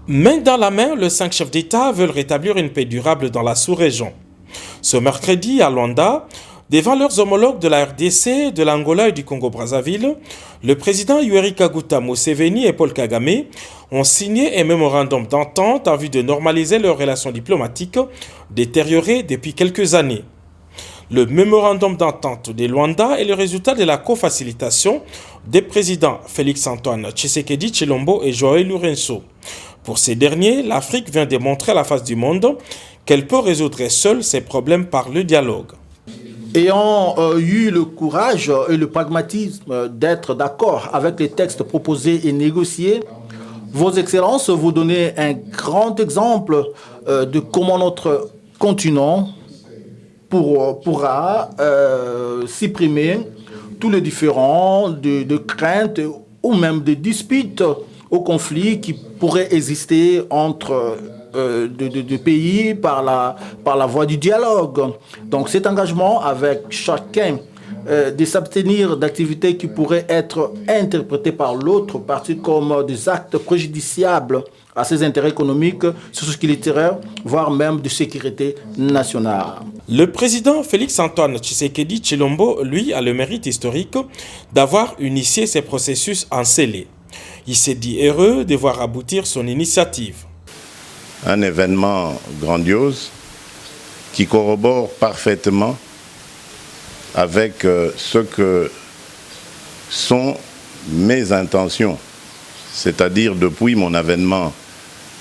Main dans la main, les 5 chefs d'État veulent rétablir une paix durable dans la sous-région. Ce mercredi, à Luanda, devant leurs homologues de la RDC, de l'Angola et du Congo-Brazzaville, le président Yoweri Kaguta Museveni et Paul Kagame ont signé un mémorandum d'entente en vue de normaliser leurs relations diplomatiques détériorées depuis quelques années. Le mémorandum d'entente de Luanda est le résultat de la co-facilitation des présidents Félix-Antoine Tshisekedi Tshilombo et Joël Lourenço. Pour ces derniers, l'Afrique vient de montrer à la face du monde qu'elle peut résoudre seule ses problèmes par le dialogue. Ayant eu le courage et le pragmatisme d'être d'accord avec les textes proposés et négociés, Vos Excellences, vous donnez un grand exemple de comment notre continent pourra supprimer tous les différends de craintes ou même de disputes ou conflits qui pourraient exister entre de pays par la voie du dialogue. Donc cet engagement avec chacun de s'abstenir d'activités qui pourraient être interprétées par l'autre partie comme des actes préjudiciables à ses intérêts économiques, socio-littéraires, voire même de sécurité nationale. Le président Félix-Antoine Tshisekedi Tshilombo, lui, a le mérite historique d'avoir initié ces processus en scellé. Il s'est dit heureux de voir aboutir son initiative. Un événement grandiose qui corrobore parfaitement avec ce que sont mes intentions, c'est-à-dire depuis mon avènement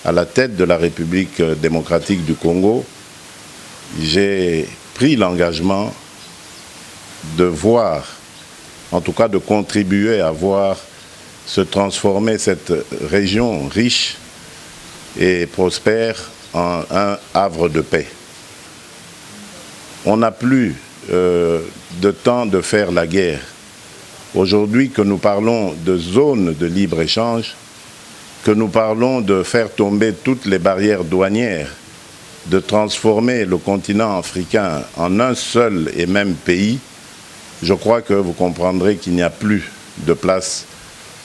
à la tête de la République démocratique du Congo, j'ai pris l'engagement de voir, en tout cas de contribuer à voir se transformer cette région riche et prospère en un havre de paix. On n'a plus de temps de faire la guerre. Aujourd'hui que nous parlons de zone de libre-échange, que nous parlons de faire tomber toutes les barrières douanières, de transformer le continent africain en un seul et même pays, je crois que vous comprendrez qu'il n'y a plus de place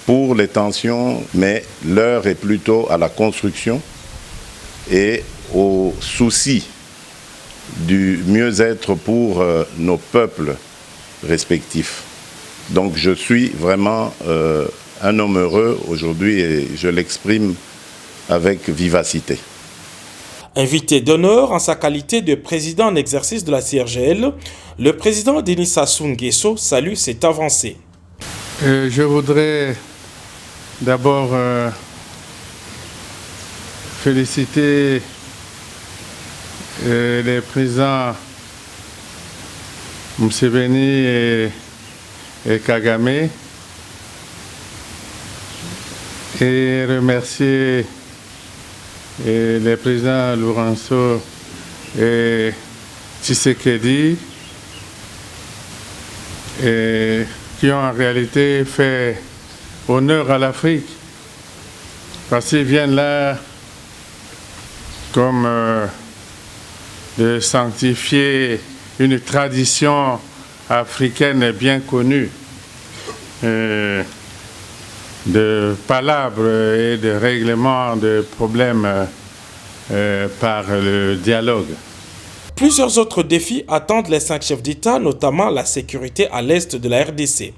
pour les tensions, mais l'heure est plutôt à la construction et au souci du mieux-être pour nos peuples respectifs. Donc je suis vraiment un homme heureux aujourd'hui et je l'exprime avec vivacité. Invité d'honneur en sa qualité de président en exercice de la CIRGL, le président Denis Sassou Nguesso salue cette avancée. Je voudrais d'abord féliciter les présidents Museveni et Kagame et remercier les présidents Lourenço et Tshisekedi qui ont en réalité fait honneur à l'Afrique parce qu'ils viennent là comme de sanctifier une tradition africaine bien connue de palabres et de règlement de problèmes par le dialogue. Plusieurs autres défis attendent les 5 chefs d'État, notamment la sécurité à l'est de la RDC.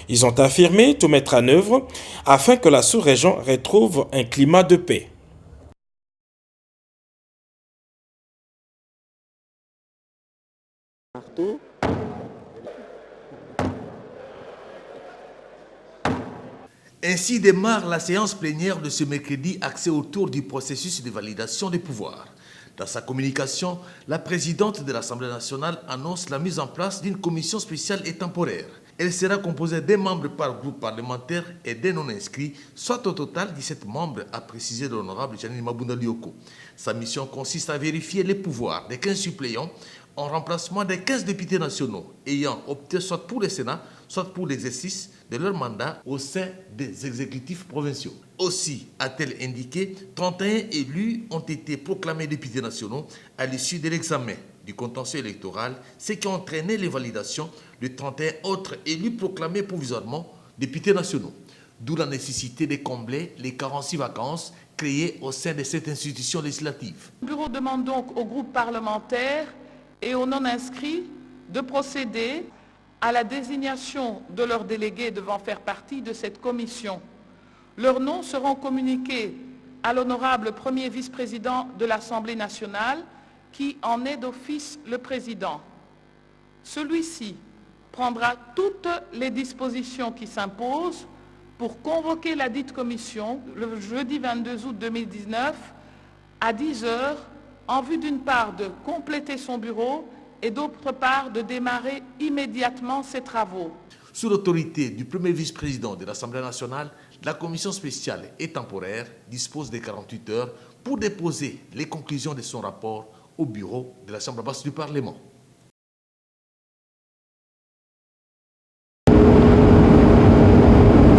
Ils ont affirmé tout mettre en œuvre afin que la sous-région retrouve un climat de paix. Ainsi démarre la séance plénière de ce mercredi axée autour du processus de validation des pouvoirs. Dans sa communication, la présidente de l'Assemblée nationale annonce la mise en place d'une commission spéciale et temporaire. Elle sera composée d'un membre par groupe parlementaire et d'un non-inscrits, soit au total 17 membres, a précisé l'honorable Janine Mabunda Lioko. Sa mission consiste à vérifier les pouvoirs des 15 suppléants en remplacement des 15 députés nationaux ayant opté soit pour le Sénat, soit pour l'exercice de leur mandat au sein des exécutifs provinciaux. Aussi, a-t-elle indiqué, 31 élus ont été proclamés députés nationaux à l'issue de l'examen du contentieux électoral, ce qui a entraîné les validations de 31 autres élus proclamés provisoirement députés nationaux. D'où la nécessité de combler les 46 vacances créés au sein de cette institution législative. Le bureau demande donc aux groupes parlementaires et aux non-inscrits de procéder à la désignation de leurs délégués devant faire partie de cette commission. Leurs noms seront communiqués à l'honorable premier vice-président de l'Assemblée nationale qui en est d'office le président. Celui-ci prendra toutes les dispositions qui s'imposent pour convoquer la dite commission le jeudi 22 août 2019 à 10 heures en vue d'une part de compléter son bureau et d'autre part de démarrer immédiatement ses travaux. Sous l'autorité du premier vice-président de l'Assemblée nationale, la commission spéciale et temporaire dispose de 48 heures pour déposer les conclusions de son rapport au bureau de la Chambre basse du Parlement.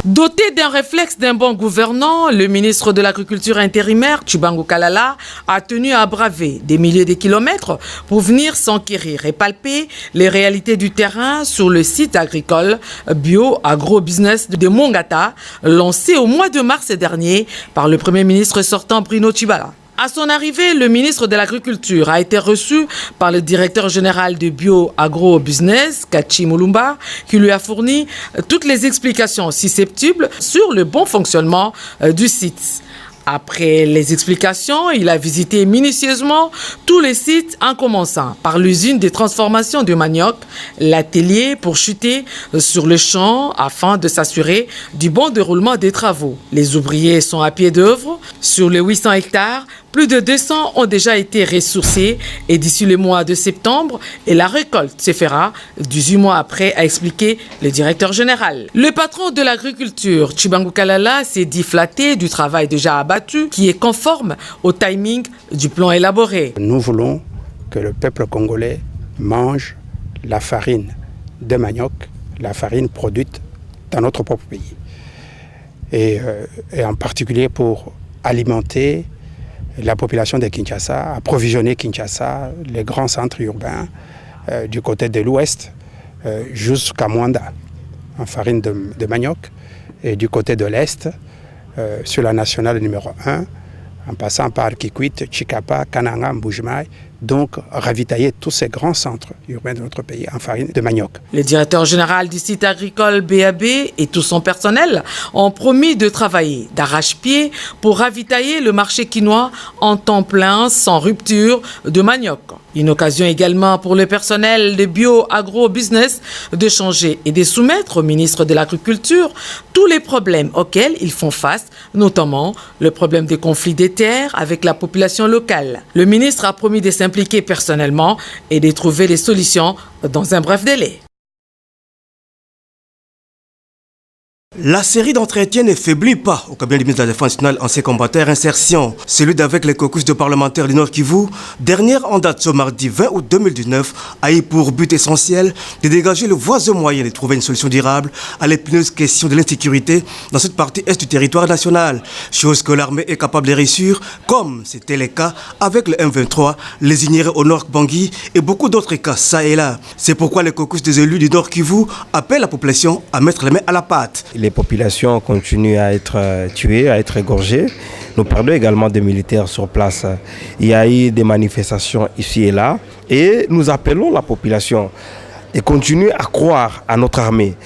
Doté d'un réflexe d'un bon gouvernant, le ministre de l'Agriculture intérimaire, Tchibangu Kalala, a tenu à braver des milliers de kilomètres pour venir s'enquérir et palper les réalités du terrain sur le site agricole bio-agro-business de Mongata, lancé au mois de mars dernier par le Premier ministre sortant Bruno Tshibala. À son arrivée, le ministre de l'Agriculture a été reçu par le directeur général de Bio-Agro-Business, Kachi Mulumba, qui lui a fourni toutes les explications susceptibles sur le bon fonctionnement du site. Après les explications, il a visité minutieusement tous les sites en commençant par l'usine de transformation de manioc, l'atelier pour chuter sur le champ afin de s'assurer du bon déroulement des travaux. Les ouvriers sont à pied d'œuvre. Sur les 800 hectares, plus de 200 ont déjà été ressourcés et d'ici le mois de septembre, et la récolte se fera 18 mois après, a expliqué le directeur général. Le patron de l'agriculture, Tchibangu Kalala, s'est dit flatté du travail déjà abattu qui est conforme au timing du plan élaboré. Nous voulons que le peuple congolais mange la farine de manioc, la farine produite dans notre propre pays. Et en particulier pour alimenter la population de Kinshasa, approvisionner Kinshasa, les grands centres urbains du côté de l'ouest jusqu'à Mwanda en farine de manioc, et du côté de l'est sur la nationale numéro 1 en passant par Kikwit, Chikapa, Kananga, Mbujimai, donc ravitailler tous ces grands centres urbains de notre pays en farine de manioc. Le directeur général du site agricole BAB et tout son personnel ont promis de travailler d'arrache-pied pour ravitailler le marché quinois en temps plein, sans rupture de manioc. Une occasion également pour le personnel de bio-agro-business de changer et de soumettre au ministre de l'Agriculture tous les problèmes auxquels ils font face, notamment le problème des conflits des terres avec la population locale. Le ministre a promis de s'impliquer personnellement et de trouver des solutions dans un bref délai. La série d'entretiens ne faiblit pas au cabinet du ministre de la Défense nationale ancien combattant insertion. Celui d'avec les caucus de parlementaires du Nord Kivu, dernière en date ce mardi 20 août 2019, a eu pour but essentiel de dégager le voisin moyen de trouver une solution durable à l'épineuse question de l'insécurité dans cette partie est du territoire national. Chose que l'armée est capable de réussir, comme c'était le cas avec le M23, les ignorés au Nord Bangui et beaucoup d'autres cas ça et là. C'est pourquoi les caucus des élus du Nord Kivu appellent la population à mettre les mains à la pâte. Les populations continuent à être tuées, à être égorgées. Nous parlons également des militaires sur place. Il y a eu des manifestations ici et là. Et nous appelons la population de continuer à croire à notre armée.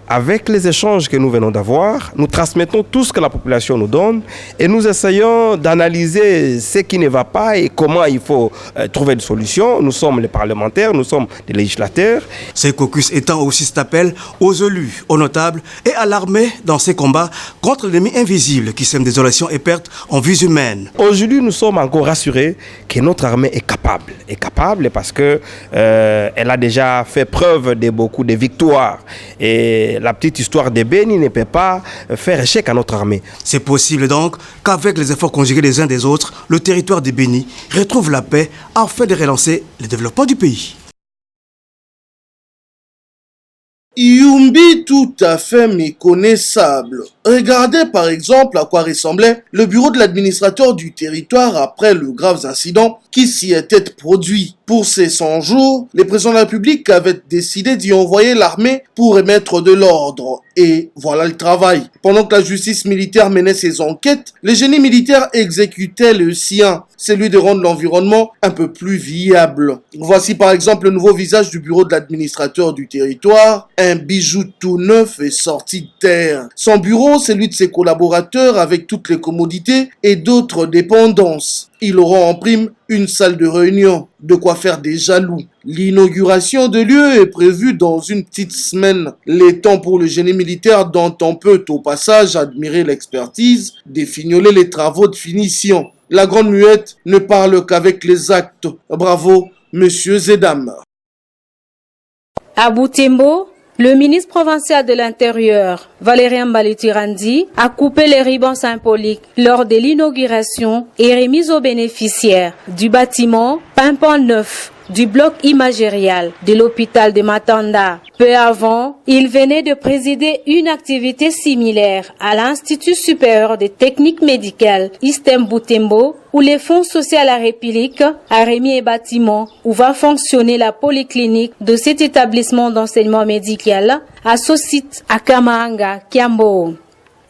Avec les échanges que nous venons d'avoir, nous transmettons tout ce que la population nous donne et nous essayons d'analyser ce qui ne va pas et comment il faut trouver une solution. Nous sommes les parlementaires, nous sommes les législateurs. Ces caucus étant aussi cet appel aux élus, aux notables et à l'armée dans ces combats contre l'ennemi invisible qui sème désolations et pertes en vies humaines. Aujourd'hui, nous sommes encore rassurés que notre armée est capable. Est capable parce que elle a déjà fait preuve de beaucoup de victoires. Et la petite histoire de Béni ne peut pas faire échec à notre armée. C'est possible donc qu'avec les efforts conjugués des uns des autres, le territoire de Béni retrouve la paix afin de relancer le développement du pays. Iumbi tout à fait méconnaissable. Regardez par exemple à quoi ressemblait le bureau de l'administrateur du territoire après le grave incident qui s'y était produit. Pour ces 100 jours, le président de la République avait décidé d'y envoyer l'armée pour remettre de l'ordre. Et voilà le travail. Pendant que la justice militaire menait ses enquêtes, le génie militaire exécutait le sien, celui de rendre l'environnement un peu plus viable. Voici par exemple le nouveau visage du bureau de l'administrateur du territoire. Un bijou tout neuf est sorti de terre. Son bureau, celui de ses collaborateurs avec toutes les commodités et d'autres dépendances. Il aura en prime une salle de réunion, de quoi faire des jaloux. L'inauguration de lieu est prévue dans une petite semaine. Les temps pour le génie militaire dont on peut au passage admirer l'expertise, défignoler les travaux de finition. La grande muette ne parle qu'avec les actes. Bravo, monsieur Zedam. À Butembo, le ministre provincial de l'Intérieur, Valérien Mbalitirandi, a coupé les ribans symboliques lors de l'inauguration et remise aux bénéficiaires du bâtiment Pimpon Neuf du bloc imagérial de l'hôpital de Matanda. Peu avant, il venait de présider une activité similaire à l'Institut supérieur de techniques médicales Istem Butembo, où les fonds sociaux à la République a remis un bâtiment où va fonctionner la polyclinique de cet établissement d'enseignement médical à ce site à Kamahanga, Kiambo.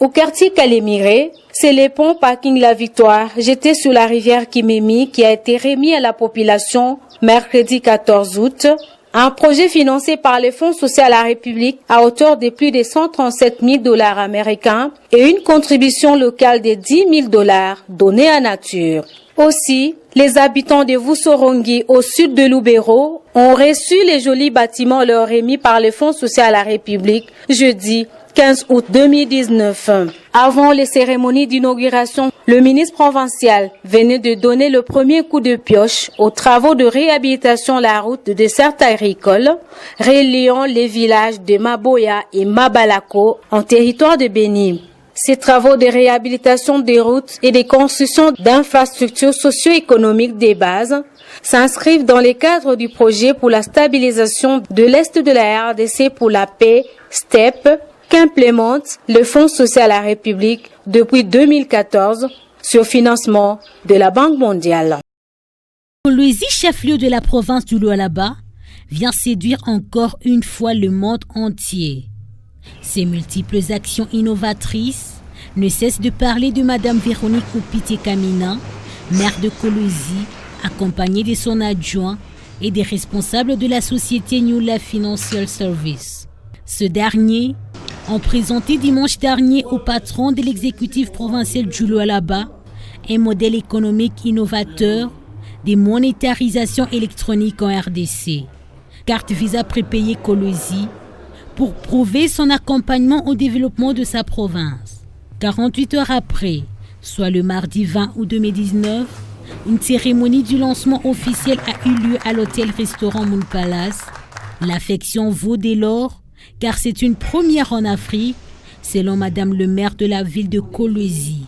Au quartier Kalemire, c'est le pont parking La Victoire jeté sur la rivière Kimemi qui a été remis à la population mercredi 14 août. Un projet financé par les fonds sociaux à la République à hauteur de plus de 137 000 $ américains et une contribution locale de 10 000 $ donnée à nature. Aussi, les habitants de Vusorongi au sud de Lubero ont reçu les jolis bâtiments leur remis par les fonds sociaux à la République jeudi 15 août 2019. Avant les cérémonies d'inauguration, le ministre provincial venait de donner le premier coup de pioche aux travaux de réhabilitation de la route de dessert agricole reliant les villages de Maboya et Mabalako en territoire de Béni. Ces travaux de réhabilitation des routes et de construction d'infrastructures socio-économiques des bases s'inscrivent dans le cadre du projet pour la stabilisation de l'Est de la RDC pour la paix, STEP, qu'implémente le Fonds social à la République depuis 2014 sur financement de la Banque mondiale. Kolwezi, chef-lieu de la province du Lualaba, vient séduire encore une fois le monde entier. Ses multiples actions innovatrices ne cessent de parler de Madame Véronique Oupité Kamina, maire de Kolwezi, accompagnée de son adjoint et des responsables de la société New Life Financial Service. Ce dernier ont présenté dimanche dernier au patron de l'exécutif provincial du Lualaba un modèle économique innovateur de monétarisation électronique en RDC. Carte Visa prépayée Kolwezi pour prouver son accompagnement au développement de sa province. 48 heures après, soit le mardi 20 août 2019, une cérémonie du lancement officiel a eu lieu à l'hôtel-restaurant Moon Palace. L'affection vaut dès lors car c'est une première en Afrique, selon Madame le maire de la ville de Kolwezi.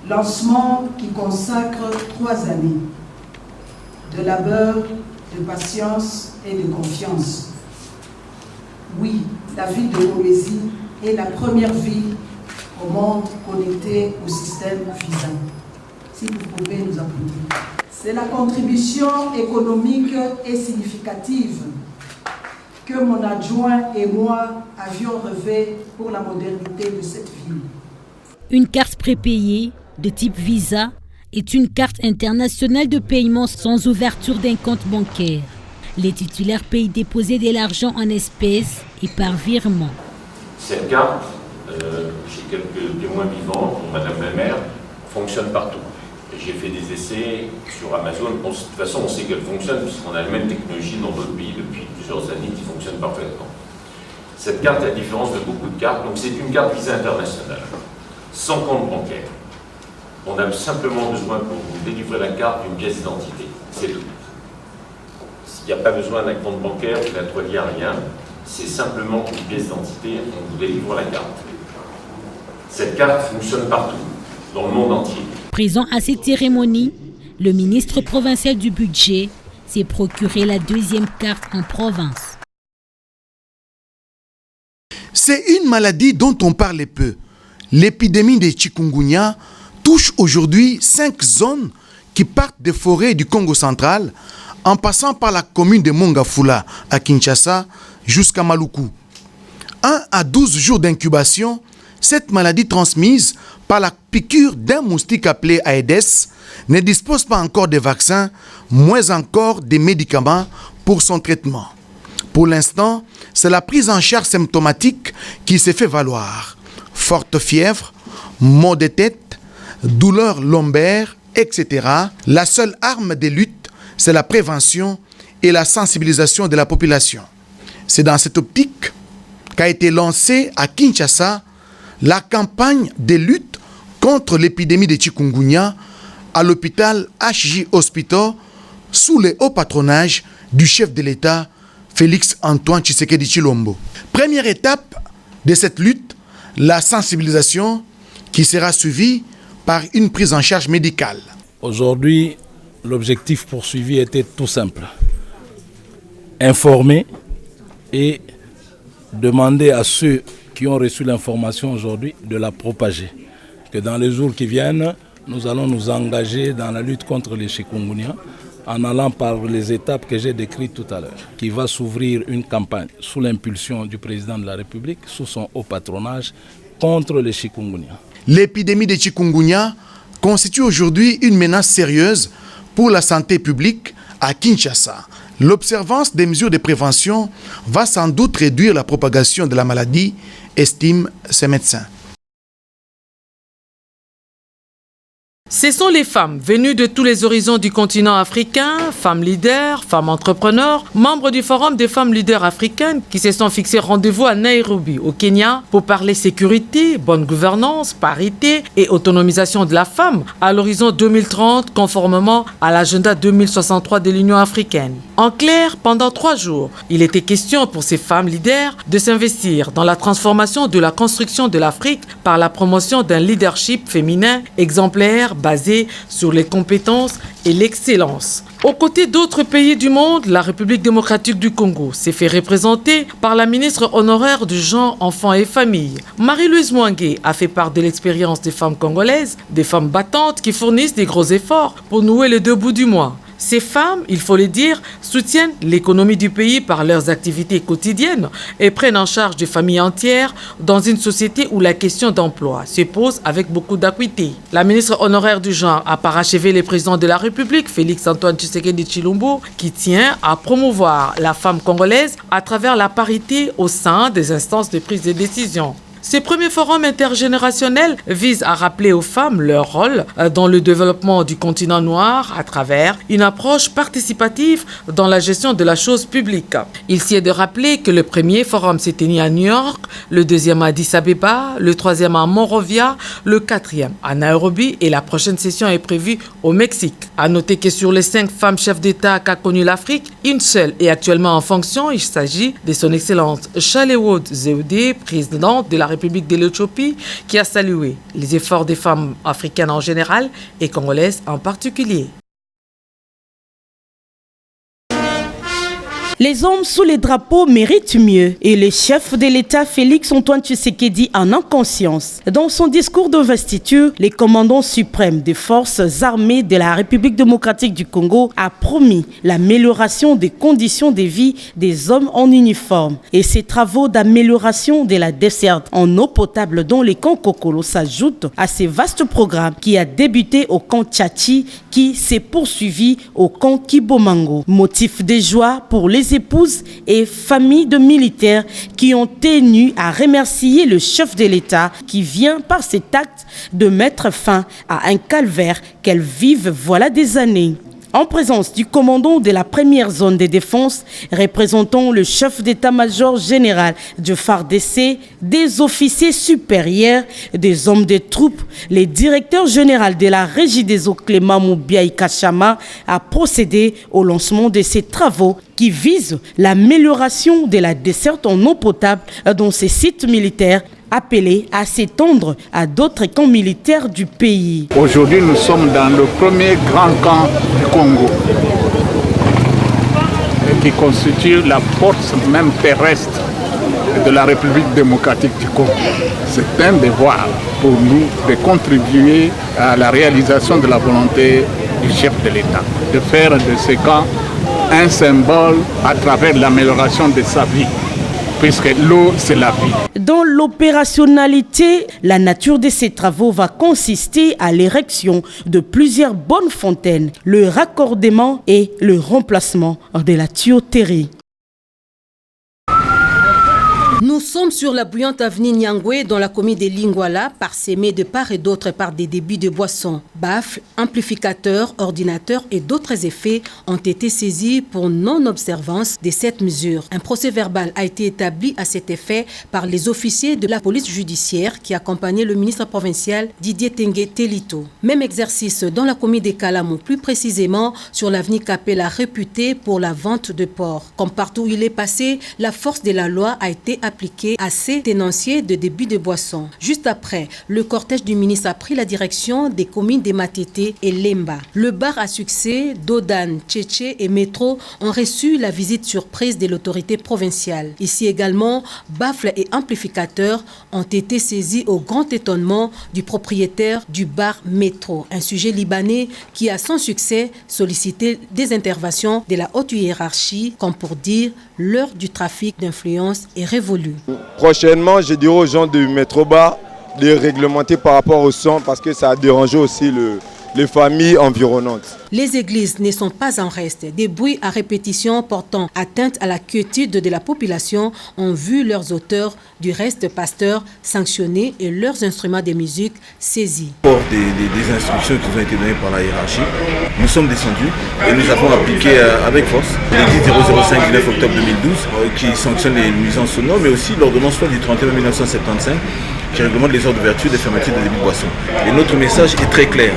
Lancement qui consacre 3 années de labeur, de patience et de confiance. Oui, la ville de Kolwezi est la première ville au monde connectée au système Visa. Si vous pouvez nous applaudir. C'est la contribution économique et significative que mon adjoint et moi avions rêvé pour la modernité de cette ville. Une carte prépayée de type Visa est une carte internationale de paiement sans ouverture d'un compte bancaire. Les titulaires payent déposer de l'argent en espèces et par virement. Cette carte, j'ai quelques témoins vivants, Madame la maire, fonctionne partout. J'ai fait des essais sur Amazon. De toute façon, on sait qu'elle fonctionne puisqu'on a la même technologie dans d'autres pays depuis plusieurs années qui fonctionne parfaitement. Cette carte, à la différence de beaucoup de cartes, donc c'est une carte Visa internationale, sans compte bancaire. On a simplement besoin pour vous délivrer la carte d'une pièce d'identité. C'est tout. Il n'y a pas besoin d'un compte bancaire ou d'un toilier, rien. C'est simplement une pièce d'identité, on vous délivre la carte. Cette carte fonctionne partout, dans le monde entier. Présent à cette cérémonie, le ministre provincial du budget s'est procuré la 2e carte en province. C'est une maladie dont on parle peu. L'épidémie de chikungunya touche aujourd'hui 5 zones qui partent des forêts du Congo central, en passant par la commune de Mongafula à Kinshasa jusqu'à Maluku. 1 à 12 jours d'incubation, cette maladie transmise par la piqûre d'un moustique appelé Aedes ne dispose pas encore de vaccins, moins encore des médicaments pour son traitement. Pour l'instant, c'est la prise en charge symptomatique qui s'est fait valoir. Forte fièvre, maux de tête, douleurs lombaires, etc. La seule arme de lutte, c'est la prévention et la sensibilisation de la population. C'est dans cette optique qu'a été lancée à Kinshasa la campagne de lutte contre l'épidémie de chikungunya à l'hôpital HJ Hospital sous le haut patronage du chef de l'État Félix Antoine Tshisekedi Tshilombo. Première étape de cette lutte, la sensibilisation qui sera suivie par une prise en charge médicale. Aujourd'hui, l'objectif poursuivi était tout simple. Informer et demander à ceux qui ont reçu l'information aujourd'hui de la propager. Que dans les jours qui viennent, nous allons nous engager dans la lutte contre les chikungunya en allant par les étapes que j'ai décrites tout à l'heure, qui va s'ouvrir une campagne sous l'impulsion du président de la République, sous son haut patronage, contre les chikungunya. L'épidémie de chikungunya constitue aujourd'hui une menace sérieuse pour la santé publique à Kinshasa. L'observance des mesures de prévention va sans doute réduire la propagation de la maladie, estiment ces médecins. Ce sont les femmes venues de tous les horizons du continent africain, femmes leaders, femmes entrepreneurs, membres du Forum des femmes leaders africaines qui se sont fixés rendez-vous à Nairobi, au Kenya, pour parler sécurité, bonne gouvernance, parité et autonomisation de la femme à l'horizon 2030, conformément à l'agenda 2063 de l'Union africaine. En clair, pendant 3 jours, il était question pour ces femmes leaders de s'investir dans la transformation de la construction de l'Afrique par la promotion d'un leadership féminin exemplaire basé sur les compétences et l'excellence. Aux côtés d'autres pays du monde, la République démocratique du Congo s'est fait représenter par la ministre honoraire du genre, enfants et famille. Marie-Louise Mwangué a fait part de l'expérience des femmes congolaises, des femmes battantes qui fournissent des gros efforts pour nouer les 2 bouts du mois. Ces femmes, il faut le dire, soutiennent l'économie du pays par leurs activités quotidiennes et prennent en charge des familles entières dans une société où la question d'emploi se pose avec beaucoup d'acuité. La ministre honoraire du genre a parachevé le président de la République, Félix Antoine Tshisekedi Tshilombo, qui tient à promouvoir la femme congolaise à travers la parité au sein des instances de prise de décision. Ce premier forum intergénérationnel vise à rappeler aux femmes leur rôle dans le développement du continent noir à travers une approche participative dans la gestion de la chose publique. Il s'y est de rappeler que le premier forum s'est tenu à New York, le deuxième à Addis Abeba, le troisième à Monrovia, le quatrième à Nairobi et la prochaine session est prévue au Mexique. À noter que sur les 5 femmes chefs d'État qu'a connu l'Afrique, une seule est actuellement en fonction. Il s'agit de son Excellence Chalewood Zewde, présidente de la République de l'Éthiopie, qui a salué les efforts des femmes africaines en général et congolaises en particulier. Les hommes sous les drapeaux méritent mieux et le chef de l'État Félix Antoine Tshisekedi en a conscience. Dans son discours d'investiture, le commandant suprême des forces armées de la République démocratique du Congo a promis l'amélioration des conditions de vie des hommes en uniforme. Et ces travaux d'amélioration de la desserte en eau potable dans les camps Kokolo s'ajoutent à ces vastes programmes qui a débuté au camp Tchachi qui s'est poursuivi au camp Kibomango. Motif de joie pour les épouses et familles de militaires qui ont tenu à remercier le chef de l'État qui vient par cet acte de mettre fin à un calvaire qu'elles vivent voilà des années. En présence du commandant de la première zone de défense, représentant le chef d'état-major général du FARDC, des officiers supérieurs, des hommes de troupes, le directeur général de la régie des eaux Clément Moubiaï Kachama a procédé au lancement de ces travaux qui visent l'amélioration de la desserte en eau potable dans ces sites militaires, appelé à s'étendre à d'autres camps militaires du pays. Aujourd'hui, nous sommes dans le premier grand camp du Congo, qui constitue la force même terrestre de la République démocratique du Congo. C'est un devoir pour nous de contribuer à la réalisation de la volonté du chef de l'État, de faire de ce camp un symbole à travers l'amélioration de sa vie, puisque l'eau, c'est la vie. Dans l'opérationnalité, la nature de ces travaux va consister à l'érection de plusieurs bonnes fontaines, le raccordement et le remplacement de la tuyauterie. Nous sommes sur la bouillante avenue Nyangwe dans la commune de Lingwala, parsemée de part et d'autre par des débits de boissons. Baffles, amplificateurs, ordinateurs et d'autres effets ont été saisis pour non-observance de cette mesure. Un procès verbal a été établi à cet effet par les officiers de la police judiciaire qui accompagnaient le ministre provincial Didier Tengue Telito. Même exercice dans la commune de Kalamo, plus précisément sur l'avenue Capella, réputée pour la vente de porc. Comme partout où il est passé, la force de la loi a été appliqué à ces tenanciers de débit de boissons. Juste après, le cortège du ministre a pris la direction des communes de Matete et Lemba. Le bar à succès, Dodan, Tchétché et Métro ont reçu la visite surprise de l'autorité provinciale. Ici également, baffles et amplificateurs ont été saisis au grand étonnement du propriétaire du bar Métro, un sujet libanais qui a sans succès sollicité des interventions de la haute hiérarchie, comme pour dire l'heure du trafic d'influence est révolue. Prochainement, je dirai aux gens du métro bar de réglementer par rapport au son parce que ça a dérangé aussi les familles environnantes. Les églises ne sont pas en reste. Des bruits à répétition portant atteinte à la quiétude de la population ont vu leurs auteurs, du reste pasteurs, sanctionnés et leurs instruments de musique saisis. Pour des instructions qui nous ont été données par la hiérarchie, nous sommes descendus et nous avons appliqué avec force l'édit 005 du 9 octobre 2012 qui sanctionne les nuisances sonores, mais aussi l'ordonnance du 31 mai 1975 qui réglemente les heures d'ouverture des fermetures de débit de boissons. Et notre message est très clair.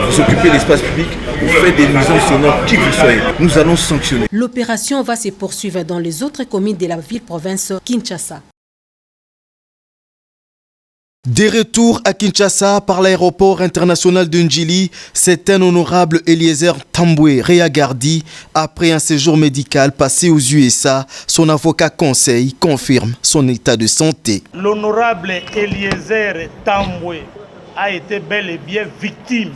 Vous occupez l'espace public, vous faites des nuisances sonores, qui que vous soyez. Nous allons sanctionner. L'opération va se poursuivre dans les autres communes de la ville-province Kinshasa. Des retours à Kinshasa par l'aéroport international de Njili, c'est un honorable Eliezer Tambwe Réagardi. Après un séjour médical passé aux USA, son avocat conseil confirme son état de santé. L'honorable Eliezer Tambwe a été bel et bien victime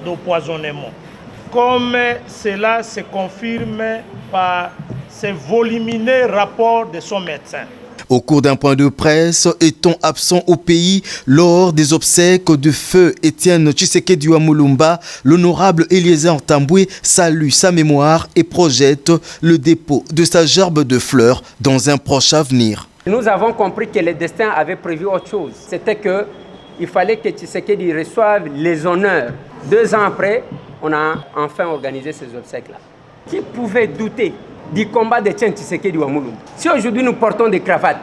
d'empoisonnement. Comme cela se confirme par ce volumineux rapport de son médecin. Au cours d'un point de presse, étant absent au pays lors des obsèques de feu Étienne Tshisekedi Mulumba, l'honorable Eliezer Tambwe salue sa mémoire et projette le dépôt de sa gerbe de fleurs dans un proche avenir. Nous avons compris que le destin avait prévu autre chose. C'était qu'il fallait que Tshisekedi reçoive les honneurs. 2 ans après, on a enfin organisé ces obsèques-là. Qui pouvait douter du combat de Etienne Tshisekedi Mulumba? Si aujourd'hui nous portons des cravates,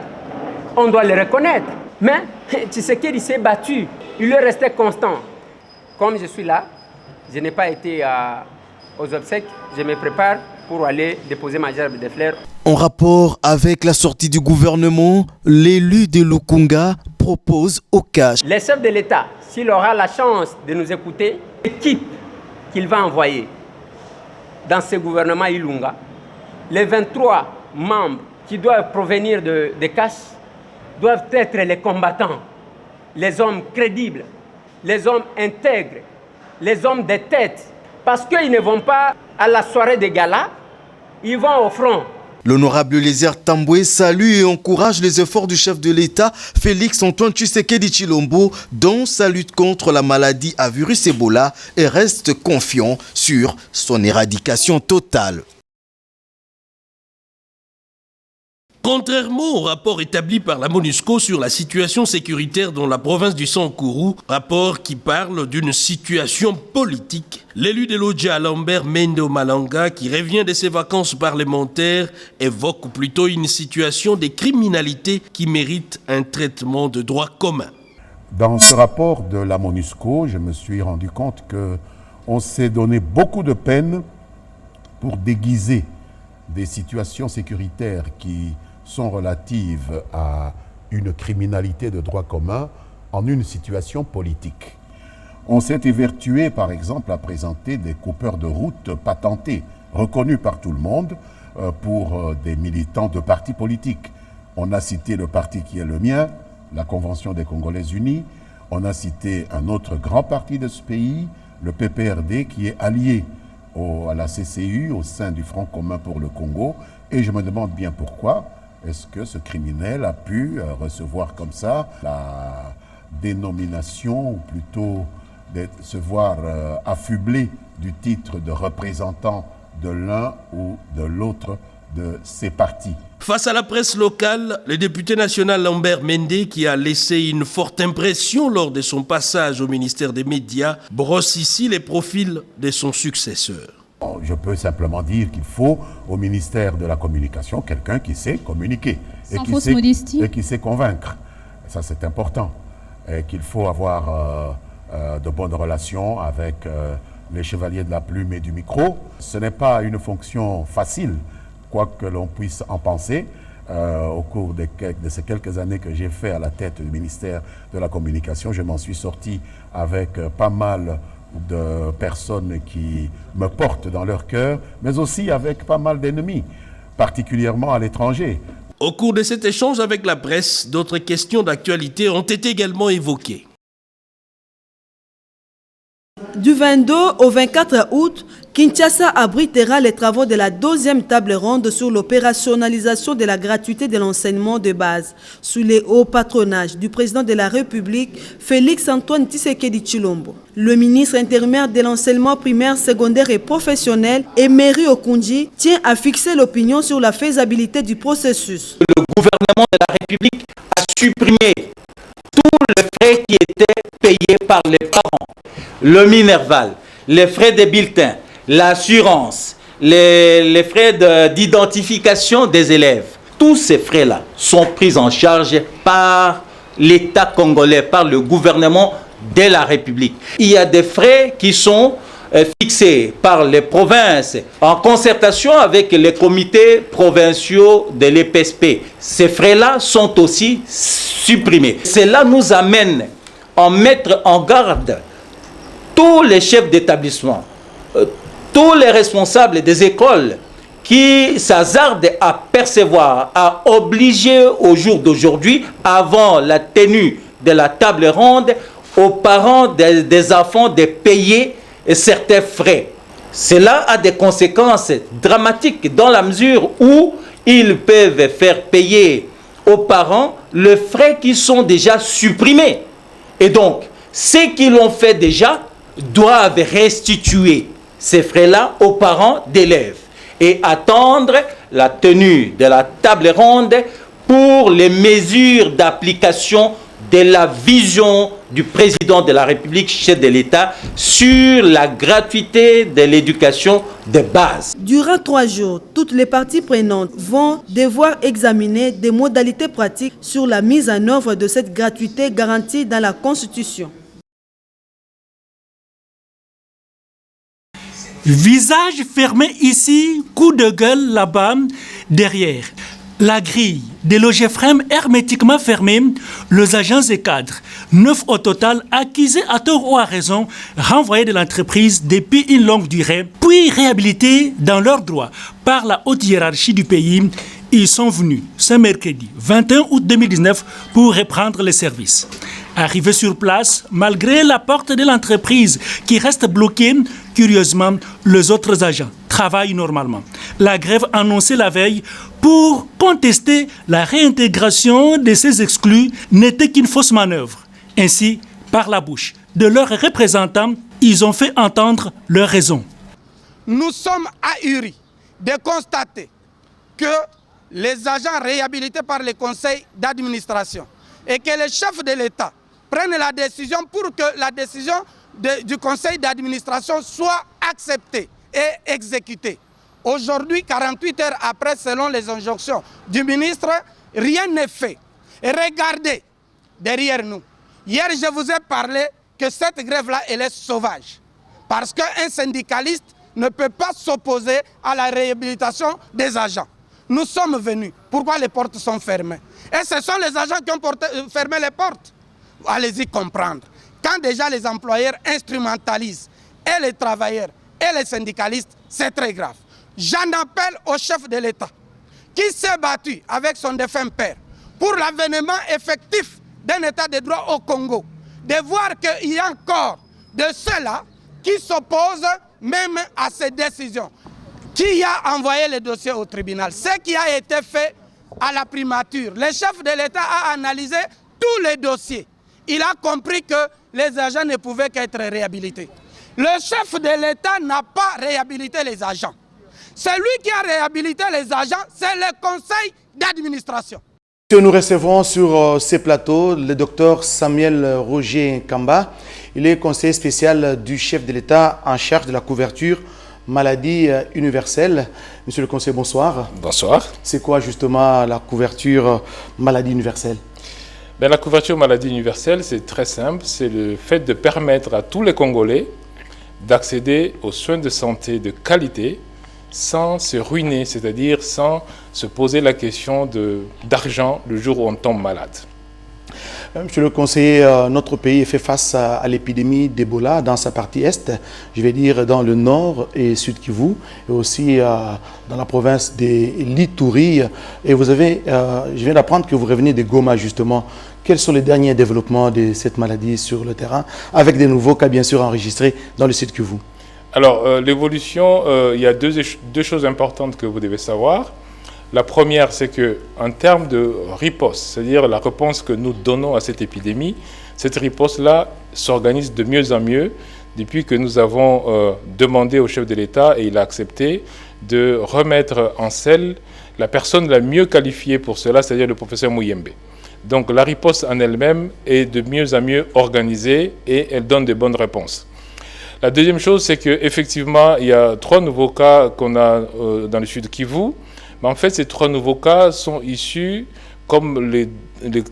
on doit le reconnaître. Mais Tshisekedi s'est battu, il est resté constant. Comme je suis là, je n'ai pas été aux obsèques, je me prépare pour aller déposer ma gerbe de fleurs. En rapport avec la sortie du gouvernement, l'élu de Lukunga propose au cash. Le chef de l'État, s'il aura la chance de nous écouter, l'équipe qu'il va envoyer dans ce gouvernement Ilunga, les 23 membres qui doivent provenir de CAS doivent être les combattants, les hommes crédibles, les hommes intègres, les hommes de tête. Parce qu'ils ne vont pas à la soirée des galas, ils vont au front. L'honorable Eliezer Tambwe salue et encourage les efforts du chef de l'État, Félix Antoine Tshisekedi Tshilombo, dans sa lutte contre la maladie à virus Ebola et reste confiant sur son éradication totale. Contrairement au rapport établi par la MONUSCO sur la situation sécuritaire dans la province du Sankuru, rapport qui parle d'une situation politique, l'élu de l'Odja Lambert Mendo Malanga, qui revient de ses vacances parlementaires, évoque plutôt une situation de criminalité qui mérite un traitement de droit commun. Dans ce rapport de la MONUSCO, je me suis rendu compte qu'on s'est donné beaucoup de peine pour déguiser des situations sécuritaires qui sont relatives à une criminalité de droit commun en une situation politique. On s'est évertué, par exemple, à présenter des coupeurs de route patentés, reconnus par tout le monde pour des militants de partis politiques. On a cité le parti qui est le mien, la Convention des Congolais Unis. On a cité un autre grand parti de ce pays, le PPRD, qui est allié à la CCU, au sein du Front commun pour le Congo. Et je me demande bien pourquoi est-ce que ce criminel a pu recevoir comme ça la dénomination, ou plutôt se voir affublé du titre de représentant de l'un ou de l'autre de ces partis. Face à la presse locale, le député national Lambert Mende, qui a laissé une forte impression lors de son passage au ministère des Médias, brosse ici les profils de son successeur. Je peux simplement dire qu'il faut au ministère de la Communication quelqu'un qui sait communiquer et qui sait convaincre. Ça, c'est important. Et qu'il faut avoir de bonnes relations avec les chevaliers de la plume et du micro. Ce n'est pas une fonction facile, quoi que l'on puisse en penser. Au cours de ces quelques années que j'ai fait à la tête du ministère de la Communication, je m'en suis sorti avec pas mal de personnes qui me portent dans leur cœur, mais aussi avec pas mal d'ennemis, particulièrement à l'étranger. Au cours de cet échange avec la presse, d'autres questions d'actualité ont été également évoquées. Du 22 au 24 août, Kinshasa abritera les travaux de la 2e table ronde sur l'opérationnalisation de la gratuité de l'enseignement de base, sous les hauts patronages du président de la République, Félix-Antoine Tshisekedi Tshilombo. Le ministre intérimaire de l'enseignement primaire, secondaire et professionnel, Emery Okunji, tient à fixer l'opinion sur la faisabilité du processus. Le gouvernement de la République a supprimé tous les frais qui étaient payés par les parents, le Minerval, les frais des bulletins, l'assurance, les frais d'identification des élèves. Tous ces frais-là sont pris en charge par l'État congolais, par le gouvernement de la République. Il y a des frais qui sont fixés par les provinces en concertation avec les comités provinciaux de l'EPSP. Ces frais-là sont aussi supprimés. Cela nous amène à mettre en garde tous les chefs d'établissement, tous les responsables des écoles qui s'hasardent à percevoir, à obliger au jour d'aujourd'hui, avant la tenue de la table ronde, aux parents des enfants de payer certains frais. Cela a des conséquences dramatiques dans la mesure où ils peuvent faire payer aux parents les frais qui sont déjà supprimés. Et donc, ceux qui l'ont fait déjà doivent restituer ces frais-là aux parents d'élèves et attendre la tenue de la table ronde pour les mesures d'application de la vision du président de la République, chef de l'État, sur la gratuité de l'éducation de base. Durant 3 jours, toutes les parties prenantes vont devoir examiner des modalités pratiques sur la mise en œuvre de cette gratuité garantie dans la Constitution. Visage fermé ici, coup de gueule là-bas, derrière. La grille des logefrem hermétiquement fermée, les agents et cadres, 9 au total, accusés à tort ou à raison, renvoyés de l'entreprise depuis une longue durée, puis réhabilités dans leurs droits par la haute hiérarchie du pays. Ils sont venus ce mercredi 21 août 2019 pour reprendre les services. Arrivés sur place, malgré la porte de l'entreprise qui reste bloquée, curieusement, les autres agents travaillent normalement. La grève annoncée la veille pour contester la réintégration de ces exclus n'était qu'une fausse manœuvre. Ainsi, par la bouche de leurs représentants, ils ont fait entendre leurs raisons. Nous sommes ahuris de constater que les agents réhabilités par le conseil d'administration et que les chefs de l'État prennent la décision pour que la décision du conseil d'administration soit acceptée et exécutée. Aujourd'hui, 48 heures après, selon les injonctions du ministre, rien n'est fait. Et regardez derrière nous. Hier, je vous ai parlé que cette grève-là, elle est sauvage. Parce qu'un syndicaliste ne peut pas s'opposer à la réhabilitation des agents. Nous sommes venus. Pourquoi les portes sont fermées? Et ce sont les agents qui ont fermé les portes. Allez-y comprendre. Quand déjà les employeurs instrumentalisent et les travailleurs et les syndicalistes, c'est très grave. J'en appelle au chef de l'État qui s'est battu avec son défunt père pour l'avènement effectif d'un état de droit au Congo, de voir qu'il y a encore de ceux-là qui s'opposent même à ces décisions. Qui a envoyé le dossier au tribunal? Ce qui a été fait à la primature. Le chef de l'État a analysé tous les dossiers. Il a compris que les agents ne pouvaient qu'être réhabilités. Le chef de l'État n'a pas réhabilité les agents. Celui qui a réhabilité les agents, c'est le conseil d'administration. Nous recevons sur ces plateaux le docteur Samuel Roger Kamba. Il est conseiller spécial du chef de l'État en charge de la couverture maladie universelle. Monsieur le conseiller, bonsoir. Bonsoir. C'est quoi justement la couverture maladie universelle? La couverture maladie universelle, c'est très simple. C'est le fait de permettre à tous les Congolais d'accéder aux soins de santé de qualité sans se ruiner, c'est-à-dire sans se poser la question d'argent le jour où on tombe malade. Monsieur le conseiller, notre pays fait face à l'épidémie d'Ebola dans sa partie est, je vais dire dans le nord et sud Kivu, et aussi dans la province de l'Ituri. Et vous avez, je viens d'apprendre que vous revenez de Goma justement. Quels sont les derniers développements de cette maladie sur le terrain, avec des nouveaux cas bien sûr enregistrés dans le sud Kivu? Alors, l'évolution, il y a deux choses importantes que vous devez savoir. La première, c'est qu'en termes de riposte, c'est-à-dire la réponse que nous donnons à cette épidémie, cette riposte-là s'organise de mieux en mieux depuis que nous avons demandé au chef de l'État, et il a accepté, de remettre en selle la personne la mieux qualifiée pour cela, c'est-à-dire le professeur Muyembe. Donc la riposte en elle-même est de mieux en mieux organisée et elle donne de bonnes réponses. La deuxième chose, c'est qu'effectivement, il y a 3 nouveaux cas qu'on a dans le sud Kivu. Mais en fait, ces 3 nouveaux cas sont issus, comme les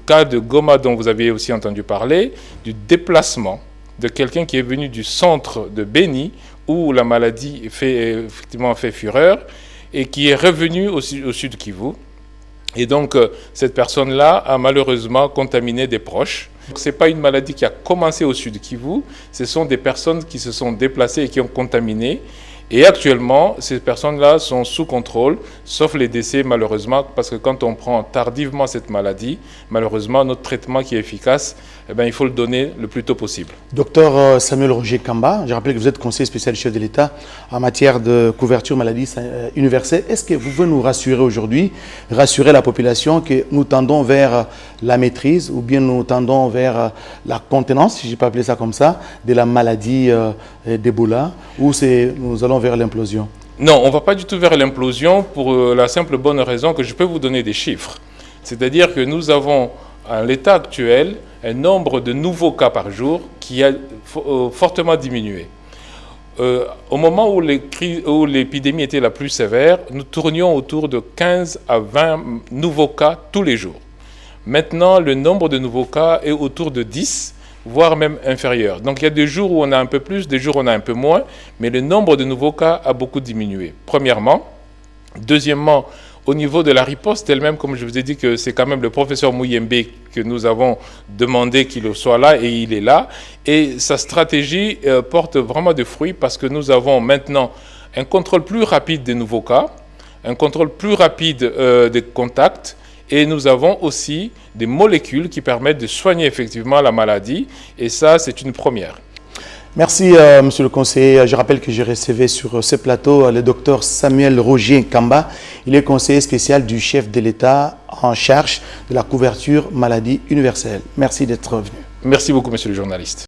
cas de Goma dont vous avez aussi entendu parler, du déplacement de quelqu'un qui est venu du centre de Beni, où la maladie effectivement fait fureur, et qui est revenu au sud Kivu. Et donc, cette personne-là a malheureusement contaminé des proches. Ce n'est pas une maladie qui a commencé au sud Kivu, ce sont des personnes qui se sont déplacées et qui ont contaminé. Et actuellement, ces personnes-là sont sous contrôle, sauf les décès malheureusement, parce que quand on prend tardivement cette maladie, malheureusement, notre traitement qui est efficace, il faut le donner le plus tôt possible. Docteur Samuel Roger Kamba, je rappelle que vous êtes conseiller spécial du chef de l'État en matière de couverture maladie universelle. Est-ce que vous pouvez nous rassurer aujourd'hui, rassurer la population que nous tendons vers la maîtrise ou bien nous tendons vers la contenance, si je peux appeler ça comme ça, de la maladie d'Ebola, ou nous allons vers l'implosion? Non, on ne va pas du tout vers l'implosion pour la simple bonne raison que je peux vous donner des chiffres. C'est-à-dire que nous avons, à l'état actuel, un nombre de nouveaux cas par jour qui a fortement diminué. Au moment où l'épidémie était la plus sévère, nous tournions autour de 15 à 20 nouveaux cas tous les jours. Maintenant, le nombre de nouveaux cas est autour de 10, voire même inférieur. Donc il y a des jours où on a un peu plus, des jours où on a un peu moins, mais le nombre de nouveaux cas a beaucoup diminué, premièrement. Deuxièmement, au niveau de la riposte elle-même, comme je vous ai dit que c'est quand même le professeur Muyembe que nous avons demandé qu'il soit là, et il est là. Et sa stratégie porte vraiment des fruits parce que nous avons maintenant un contrôle plus rapide des nouveaux cas, un contrôle plus rapide des contacts, et nous avons aussi des molécules qui permettent de soigner effectivement la maladie, et ça, c'est une première. Merci, monsieur le conseiller. Je rappelle que j'ai recevé sur ce plateau le docteur Samuel Roger Kamba. Il est conseiller spécial du chef de l'État en charge de la couverture maladie universelle. Merci d'être venu. Merci beaucoup, monsieur le journaliste.